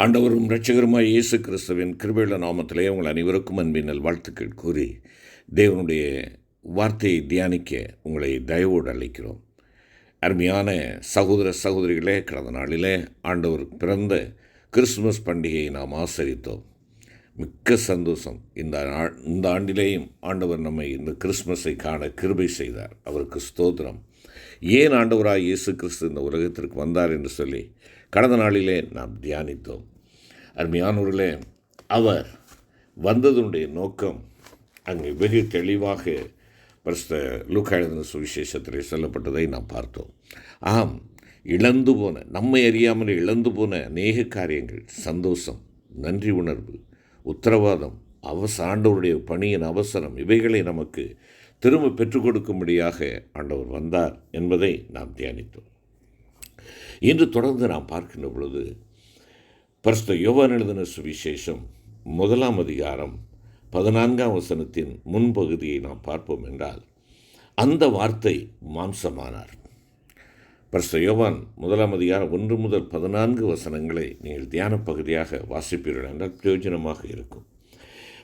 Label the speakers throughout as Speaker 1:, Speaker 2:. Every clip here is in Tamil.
Speaker 1: ஆண்டவரும் இரட்சகருமாய் இயேசு கிறிஸ்துவின் கிருபையுள்ள நாமத்திலே உங்கள் அனைவருக்கும் அன்பின் நல்வாழ்த்துக்கள் கூறி தேவனுடைய வார்த்தையை தியானிக்க உங்களை தயவோடு அழைக்கிறோம். அருமையான சகோதர சகோதரிகளே, கடந்த நாளிலே ஆண்டவர் பிறந்த கிறிஸ்துமஸ் பண்டிகையை நாம் ஆசரித்தோம். மிக்க சந்தோஷம். இந்த ஆண்டிலேயும் ஆண்டவர் நம்மை இந்த கிறிஸ்துமஸை காண கிருபை செய்தார். அவருக்கு ஸ்தோத்திரம். ஏன் ஆண்டவராய் இயேசு கிறிஸ்து இந்த உலகத்திற்கு வந்தார் என்று சொல்லி கடந்த நாளிலே நாம் தியானித்தோம். அருமையானவர்களே, அவர் வந்ததனுடைய நோக்கம் அங்கே வெகு தெளிவாக பரிசுத்த லூக்கா எழுதின சுவிசேஷத்திலே சொல்லப்பட்டதை நாம் பார்த்தோம். ஆம், இழந்து போன, நம்மை அறியாமல் இழந்து போன அநேக காரியங்கள், சந்தோஷம், நன்றி உணர்வு, உத்தரவாதம், ஆண்டவருடைய பணியின் அவசரம், இவைகளை நமக்கு திரும்ப பெற்றுக் கொடுக்கும்படியாக ஆண்டவர் வந்தார் என்பதை நாம் தியானித்தோம். இன்று தொடர்ந்து நாம் பார்க்கின்ற பொழுது பரிசுத்த யோவான் எழுதின சுவிசேஷம் 1 அதிகாரம் 14 வசனத்தின் முன்பகுதியை நாம் பார்ப்போம் என்றால், அந்த வார்த்தை மாம்சமானார். பரிசுத்த யோவான் 1 அதிகாரம் 1 முதல் 14 வசனங்களை நீங்கள் தியான பகுதியாக வாசிப்பீர்கள் என்றால் பிரயோஜனமாக இருக்கும்.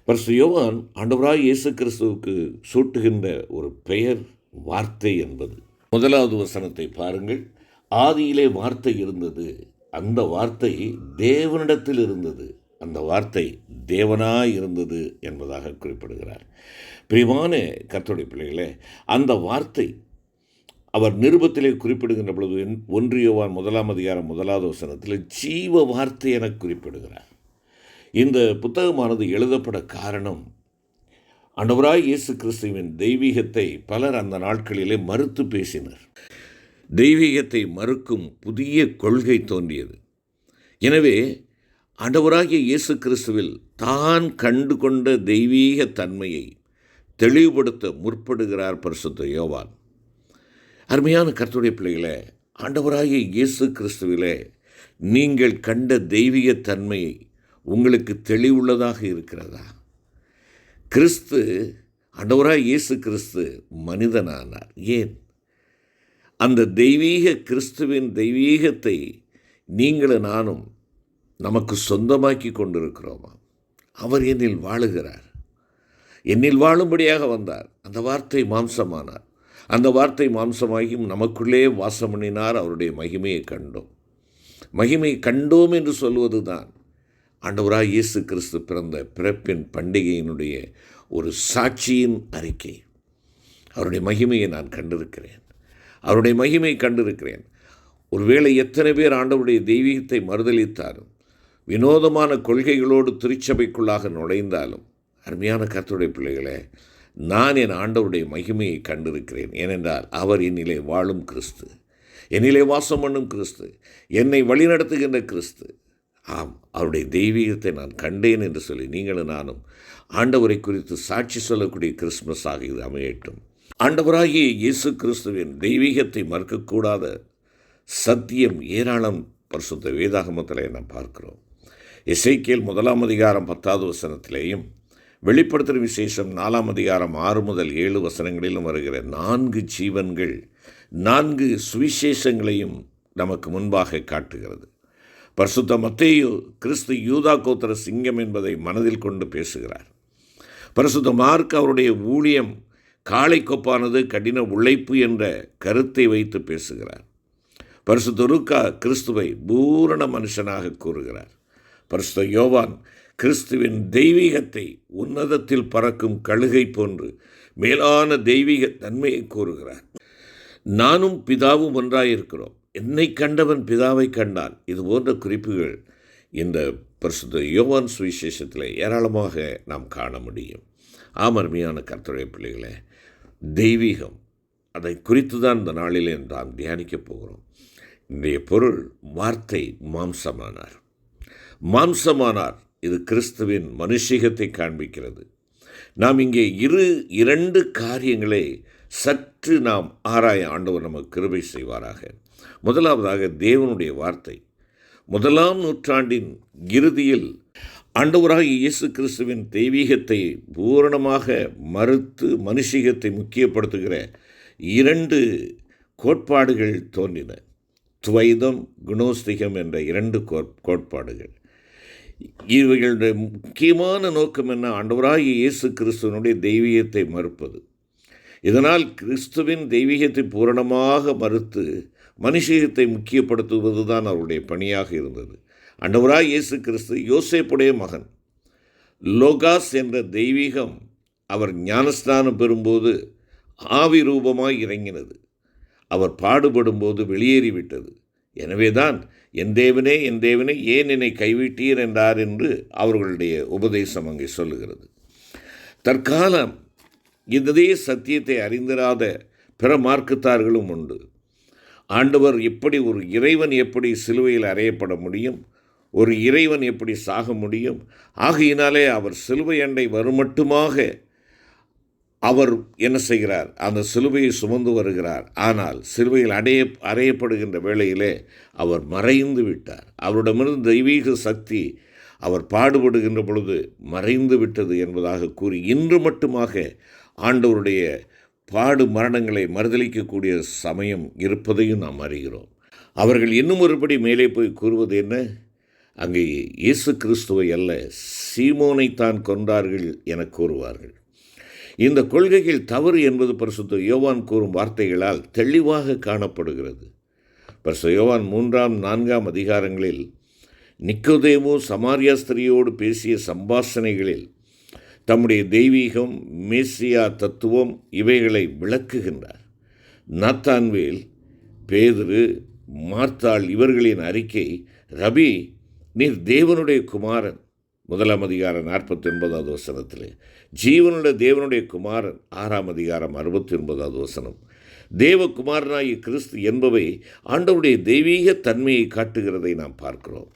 Speaker 1: பரிசுத்த யோவான் ஆண்டவராய் இயேசு கிறிஸ்துவுக்கு சூட்டுகின்ற ஒரு பெயர் வார்த்தை என்பது. 1வது வசனத்தை பாருங்கள். ஆதியிலே வார்த்தை இருந்தது, அந்த வார்த்தை தேவனிடத்தில் இருந்தது, அந்த வார்த்தை தேவனாய் இருந்தது என்பதாக குறிப்பிடுகிறார். பிரியமான கர்த்தருடைய பிள்ளைகளே, அந்த வார்த்தை அவர் நிருபத்திலே குறிப்பிடுகின்ற பொழுது 1 யோவான் 1 அதிகாரம் 1வது வசனத்தில் ஜீவ வார்த்தை என குறிப்பிடுகிறார். இந்த புத்தகமானது எழுதப்பட காரணம், ஆண்டவராய் இயேசு கிறிஸ்துவின் தெய்வீகத்தை பலர் அந்த நாட்களிலே மறுத்து பேசினர். தெய்வீகத்தை மறுக்கும் புதிய கொள்கை தோன்றியது. எனவே ஆண்டவராகிய இயேசு கிறிஸ்துவில் தான் கண்டு கொண்ட தெய்வீக தன்மையை தெளிவுபடுத்த முற்படுகிறார் பரிசுத்த யோவான். அருமையான கர்த்தருடைய பிள்ளைகளே, ஆண்டவராகிய இயேசு கிறிஸ்துவிலே நீங்கள் கண்ட தெய்வீக தன்மையை உங்களுக்கு தெளிவுள்ளதாக இருக்கிறதா? கிறிஸ்து, ஆண்டவராகிய இயேசு கிறிஸ்து மனிதனானார். ஏன்? அந்த தெய்வீக கிறிஸ்துவின் தெய்வீகத்தை நீங்களும் நானும் நமக்கு சொந்தமாக்கி கொண்டிருக்கிறோமா? அவர் என்னில் வாழுகிறார், என்னில் வாழும்படியாக வந்தார். அந்த வார்த்தை மாம்சமானார். அந்த வார்த்தை மாம்சமாகியும் நமக்குள்ளே வாசம் பண்ணினார். அவருடைய மகிமையை கண்டோம். மகிமையை கண்டோம் என்று சொல்வது தான் ஆண்டவராய் இயேசு கிறிஸ்து பிறந்த பிறப்பின் பண்டிகையினுடைய ஒரு சாட்சியின் அறிக்கை. அவருடைய மகிமையை நான் கண்டிருக்கிறேன், அவருடைய மகிமையை கண்டிருக்கிறேன். ஒருவேளை எத்தனை பேர் ஆண்டவருடைய தெய்வீகத்தை மறுதலித்தாலும், வினோதமான கொள்கைகளோடு திருச்சபைக்குள்ளாக நுழைந்தாலும், அருமையான கர்த்தருடைய பிள்ளைகளே, நான் என் ஆண்டவருடைய மகிமையை கண்டிருக்கிறேன். ஏனென்றால் அவர் என்னிலே வாழும் கிறிஸ்து, என்னிலே வாசம் பண்ணும் கிறிஸ்து, என்னை வழிநடத்துகின்ற கிறிஸ்து. ஆம், அவருடைய தெய்வீகத்தை நான் கண்டேன் என்று சொல்லி நீங்களும் நானும் ஆண்டவரை குறித்து சாட்சி சொல்லக்கூடிய கிறிஸ்துமஸாக இது அமையட்டும். ஆண்டவராகிய இயேசு கிறிஸ்துவின் தெய்வீகத்தை மறுக்கக்கூடாத சத்தியம் ஏராளம் பரிசுத்த வேதாகமத்திலே நாம் பார்க்கிறோம். எசேக்கியேல் 1 அதிகாரம் 10வது வசனத்திலேயும், வெளிப்படுத்துகிற விசேஷம் 4 அதிகாரம் 6 முதல் 7 வசனங்களிலும் வருகிற 4 ஜீவன்கள் 4 சுவிசேஷங்களையும் நமக்கு முன்பாக காட்டுகிறது. பரிசுத்த மத்தேயு கிறிஸ்து யூதா கோத்திர சிங்கம் என்பதை மனதில் கொண்டு பேசுகிறார். பரிசுத்த மார்க் அவருடைய ஊழியம் காளைக்கொப்பானது, கடின உழைப்பு என்ற கருத்தை வைத்து பேசுகிறார். பரிசுத்த லூக்கா கிறிஸ்துவை பூரண மனுஷனாக கூறுகிறார். பரிசுத்த யோவான் கிறிஸ்துவின் தெய்வீகத்தை உன்னதத்தில் பறக்கும் கழுகை போன்று மேலான தெய்வீக தன்மையை கூறுகிறார். நானும் பிதாவும் ஒன்றாயிருக்கிறோம், என்னை கண்டவன் பிதாவை கண்டான். இது போன்ற குறிப்புகள் இந்த பரிசுத்த யோவான் சுவிசேஷத்தில் ஏராளமாக நாம் காண முடியும். ஆமர்மையான கர்த்தருடைய பிள்ளைகளே, தெய்வீகம், அதை குறித்து தான் இந்த நாளிலே நாம் தியானிக்கப் போகிறோம். இன்றைய பொருள் வார்த்தை மாம்சமானார். மாம்சமானார், இது கிறிஸ்துவின் மனுஷீகத்தை காண்பிக்கிறது. நாம் இங்கே 2 காரியங்களை சற்று நாம் ஆராய ஆண்டவர் நமக்கு கிருபை செய்வாராக. முதலாவதாக, தேவனுடைய வார்த்தை 1ஆம் நூற்றாண்டின் இறுதியில் ஆண்டவராகிய இயேசு கிறிஸ்துவின் தெய்வீகத்தை பூரணமாக மறுத்து மனுஷீகத்தை முக்கியப்படுத்துகிற 2 கோட்பாடுகள் தோன்றின. துவைதம், குணோஸ்திகம் என்ற 2 கோட்பாடுகள். இவைகளுடைய முக்கியமான நோக்கம் என்ன? ஆண்டவராகிய இயேசு கிறிஸ்துவனுடைய தெய்வீகத்தை மறுப்பது. இதனால் கிறிஸ்துவின் தெய்வீகத்தை பூரணமாக மறுத்து மனுஷீகத்தை முக்கியப்படுத்துவது தான் அவருடைய பணியாக இருந்தது. ஆண்டவராகிய இயேசு கிறிஸ்து யோசேப்புடைய மகன். லோகாஸ் என்ற தெய்வீகம் அவர் ஞானஸ்நானம் பெறும்போது ஆவி ரூபமாய் இறங்கினது. அவர் பாடுபடும்போது வெளியேறிவிட்டது. எனவேதான் என் தேவனே என் தேவனே ஏன் என்னை கைவிட்டீர் என்றார் என்று அவர்களுடைய உபதேசம் அங்கே சொல்லுகிறது. தற்காலம் இதே சத்தியத்தை அறிந்திராத பிற மார்க்கத்தார்களும் உண்டு. ஆண்டவர் எப்படி, ஒரு இறைவன் எப்படி சிலுவையில் அறையப்பட முடியும், ஒரு இறைவன் எப்படி சாக முடியும், ஆகையினாலே அவர் சிலுவை அண்டை வருமட்டுமாக அவர் என்ன செய்கிறார்? அந்த சிலுவையை சுமந்து வருகிறார். ஆனால் சிலுவையில் அறையப்படுகின்ற வேளையிலே அவர் மறைந்து விட்டார். அவரிடமிருந்து தெய்வீக சக்தி அவர் பாடுபடுகின்ற பொழுது மறைந்து விட்டது என்பதாக கூறி இன்று மட்டுமாக ஆண்டவருடைய பாடு மரணங்களை மறுதலிக்கக்கூடிய சமயம் இருப்பதையும் நாம் அறிகிறோம். அவர்கள் இன்னும் ஒருபடி மேலே போய் கூறுவது என்ன? அங்கே இயேசு கிறிஸ்துவை அல்ல, சீமோனைத்தான் கொன்றார்கள் என கூறுவார்கள். இந்த கொள்கைகள் தவறு என்பது பரிசுத்த யோவான் கூறும் வார்த்தைகளால் தெளிவாக காணப்படுகிறது. பரிசுத்த யோவான் 3-4 அதிகாரங்களில் நிக்கோதேமு சமாரியா ஸ்திரியோடு பேசிய சம்பாஷணைகளில் தம்முடைய தெய்வீகம், மேசியா தத்துவம் இவைகளை விளக்குகின்றார். நாத்தான்வேல், பேதுரு, மார்த்தாள் இவர்களின் அறிக்கை, ரபி நீர் தேவனுடைய குமாரன், 1 அதிகாரம் 49வது வசனத்திலே, ஜீவனுடைய தேவனுடைய குமாரன் 6 அதிகாரம் 69வது வசனம், தேவகுமாரனாகிய கிறிஸ்து என்பவை ஆண்டவருடைய தெய்வீக தன்மையை காட்டுகிறதை நாம் பார்க்கிறோம்.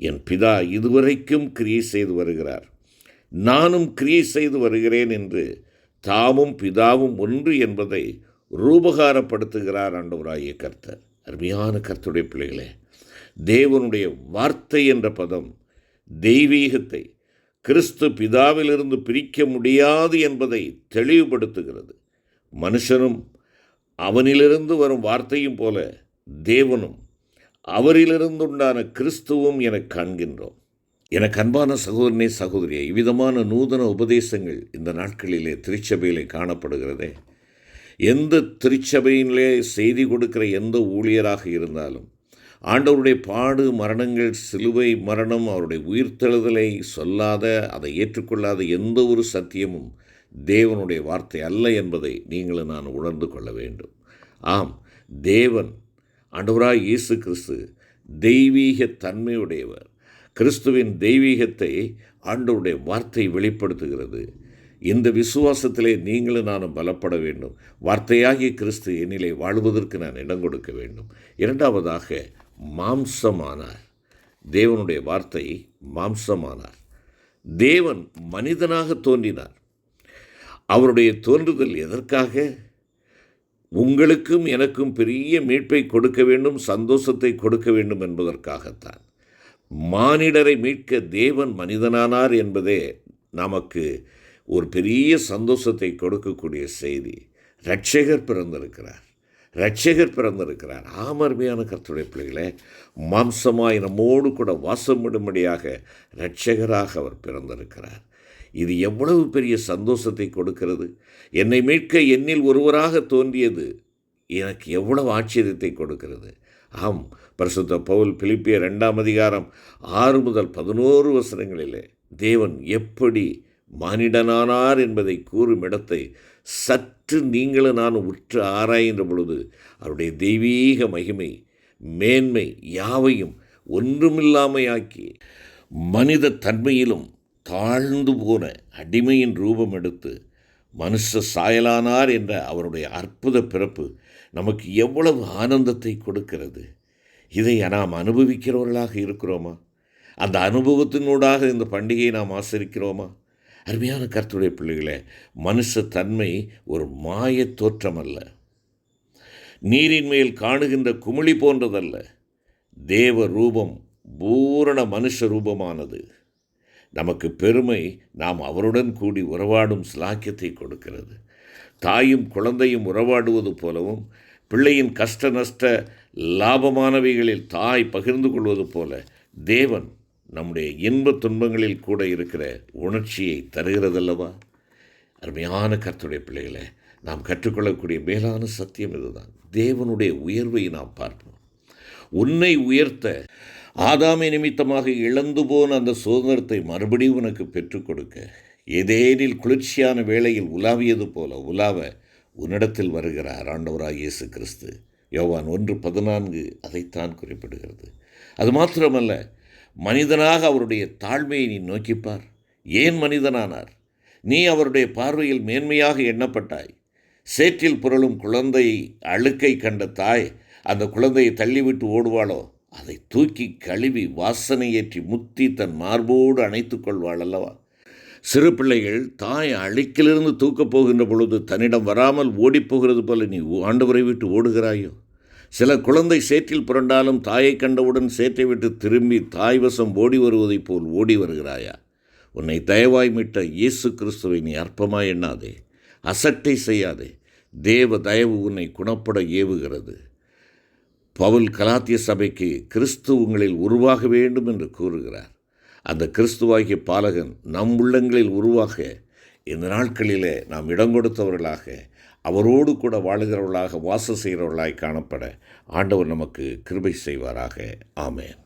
Speaker 1: என் பிதா இதுவரைக்கும் கிரியை செய்து வருகிறார், நானும் கிரியை செய்து வருகிறேன் என்று தாமும் பிதாவும் ஒன்று என்பதை ரூபகாரப்படுத்துகிறார் ஆண்டவராகிய கர்த்தர். அருமையான கர்த்தருடைய பிள்ளைகளே, தேவனுடைய வார்த்தை என்ற பதம் தெய்வீகத்தை கிறிஸ்து பிதாவிலிருந்து பிரிக்க முடியாது என்பதை தெளிவுபடுத்துகிறது. மனுஷனும் அவனிலிருந்து வரும் வார்த்தையும் போல தேவனும் அவரிலிருந்து உண்டான கிறிஸ்துவும் என காண்கின்றோம். எனக்கு அன்பான சகோதரனே சகோதரியே, இவ்விதமான நூதன உபதேசங்கள் இந்த நாட்களிலே திருச்சபையிலே காணப்படுகிறதே. எந்த திருச்சபையிலே செய்தி கொடுக்கிற எந்த ஊழியராக இருந்தாலும் ஆண்டவருடைய பாடு மரணங்கள், சிலுவை மரணம், அவருடைய உயிர்த்தெழுதலை சொல்லாத, அதை ஏற்றுக்கொள்ளாத எந்த ஒரு சத்தியமும் தேவனுடைய வார்த்தை அல்ல என்பதை நீங்களும் நான் உணர்ந்து கொள்ள வேண்டும். ஆம், தேவன் ஆண்டவராய் இயேசு கிறிஸ்து தெய்வீக தன்மையுடையவர். கிறிஸ்துவின் தெய்வீகத்தை ஆண்டவருடைய வார்த்தை வெளிப்படுத்துகிறது. இந்த விசுவாசத்திலே நீங்களும் நானும் பலப்பட வேண்டும். வார்த்தையாகிய கிறிஸ்து என்னிலே வாழ்வதற்கு நான் இடம் கொடுக்க வேண்டும். இரண்டாவதாக, மாம்சமானார். தேவனுடைய வார்த்தை மாம்சமானார். தேவன் மனிதனாக தோன்றினார். அவருடைய தோன்றுதல் எதற்காக? உங்களுக்கும் எனக்கும் பெரிய மீட்பை கொடுக்க வேண்டும், சந்தோஷத்தை கொடுக்க வேண்டும் என்பதற்காகத்தான். மானிடரை மீட்க தேவன் மனிதனானார் என்பதே நமக்கு ஒரு பெரிய சந்தோஷத்தை கொடுக்கக்கூடிய செய்தி. இரட்சகர் பிறந்திருக்கிறார், இரட்சகர் பிறந்திருக்கிறார். அருமையான கர்த்தருடைய பிள்ளைகளே, மாம்சமாய் நம்மோடு கூட வாசமிடும்படியாக இரட்சகராக அவர் பிறந்திருக்கிறார். இது எவ்வளவு பெரிய சந்தோஷத்தை கொடுக்கிறது! என்னை மீட்க என்னில் ஒருவராக தோன்றியது எனக்கு எவ்வளவு ஆச்சரியத்தை கொடுக்கிறது! ஆம், பரிசுத்த பவுல் பிலிப்பியர் 2 அதிகாரம் 6-11 வசனங்களிலே தேவன் எப்படி மானிடனானார் என்பதை கூறும் இடத்தை சற்று நீங்களும் நான் உற்று ஆராய்கின்ற பொழுது அவருடைய தெய்வீக மகிமை, மேன்மை யாவையும் ஒன்றுமில்லாமையாக்கி மனித தன்மையிலும் தாழ்ந்து போன அடிமையின் ரூபம் எடுத்து மனுஷ சாயலானார் என்ற அவருடைய அற்புத பிறப்பு நமக்கு எவ்வளவு ஆனந்தத்தை கொடுக்கிறது! இதை நாம் அனுபவிக்கிறவர்களாக இருக்கிறோமா? அந்த அனுபவத்தினூடாக இந்த பண்டிகையை நாம் ஆசரிக்கிறோமா? அருமையான கர்த்தருடைய பிள்ளைகளே, மனுஷ தன்மை ஒரு மாய தோற்றம் அல்ல, நீரின் மேல் காணுகின்ற குமிழி போன்றதல்ல. தேவ ரூபம் பூரண மனுஷ ரூபமானது. நமக்கு பெருமை, நாம் அவருடன் கூடி உறவாடும் சிலாக்கியத்தை கொடுக்கிறது. தாயும் குழந்தையும் உறவாடுவது போலவும், பிள்ளையின் கஷ்ட நஷ்ட லாபமானவைகளில் தாய் பகிர்ந்து கொள்வது போல தேவன் நம்முடைய இன்ப துன்பங்களில் கூட இருக்கிற உணர்ச்சியை தருகிறதல்லவா? அருமையான கர்த்தருடைய பிள்ளைகளை, நாம் கற்றுக்கொள்ளக்கூடிய மேலான சத்தியம் இதுதான். தேவனுடைய உயர்வை நாம் பார்ப்போம். உன்னை உயர்த்த ஆதாமை நிமித்தமாக இழந்து போன அந்த சுதந்திரத்தை மறுபடியும் உனக்கு பெற்றுக் கொடுக்க, ஏதேனில் குளிர்ச்சியான வேளையில் உலாவியது போல உலாவ உன்னிடத்தில் வருகிறார் ஆண்டவராக இயேசு கிறிஸ்து. யோவான் 1:14 அதைத்தான் குறிப்பிடுகிறது. அது மாத்திரமல்ல, மனிதனாக அவருடைய தாழ்மையை நீ நோக்கிப்பார். ஏன் மனிதனானார்? நீ அவருடைய பார்வையில் மேன்மையாக எண்ணப்பட்டாய். சேற்றில் புரளும் குழந்தை அழுக்கை கண்ட தாய் அந்த குழந்தையை தள்ளிவிட்டு ஓடுவாளோ? அதை தூக்கி கழுவி வாசனை ஏற்றி முத்தி தன் மார்போடு அணைத்து கொள்வாள் அல்லவா? சிறு பிள்ளைகள் தாய் அழுக்கிலிருந்து தூக்கப் போகின்ற பொழுது தன்னிடம் வராமல் ஓடிப்போகிறது போல நீ ஆண்டவரை விட்டு ஓடுகிறாயோ? சில குழந்தை சேற்றில் புரண்டாலும் தாயை கண்டவுடன் சேற்றை விட்டு திரும்பி தாய் வசம் ஓடி வருவதைப் போல் ஓடி வருகிறாயா? உன்னை தயவாய் மீட்ட இயேசு கிறிஸ்துவை நீ அற்பமாய் எண்ணாதே, அசட்டை செய்யாதே. தேவ தயவு உன்னை குணப்பட ஏவுகிறது. பவுல் கலாத்திய சபைக்கு கிறிஸ்து உங்களில் உருவாக வேண்டும் என்று கூறுகிறார். அந்த கிறிஸ்துவாகிய பாலகன் நம் உள்ளங்களில் உருவாக இந்த நாட்களிலே நாம் இடம் கொடுத்தவர்களாக, அவரோடு கூட வாழுகிறவர்களாக, வாசம் செய்கிறவர்களாய் காணப்பட ஆண்டவர் நமக்கு கிருபை செய்வாராக. ஆமென்.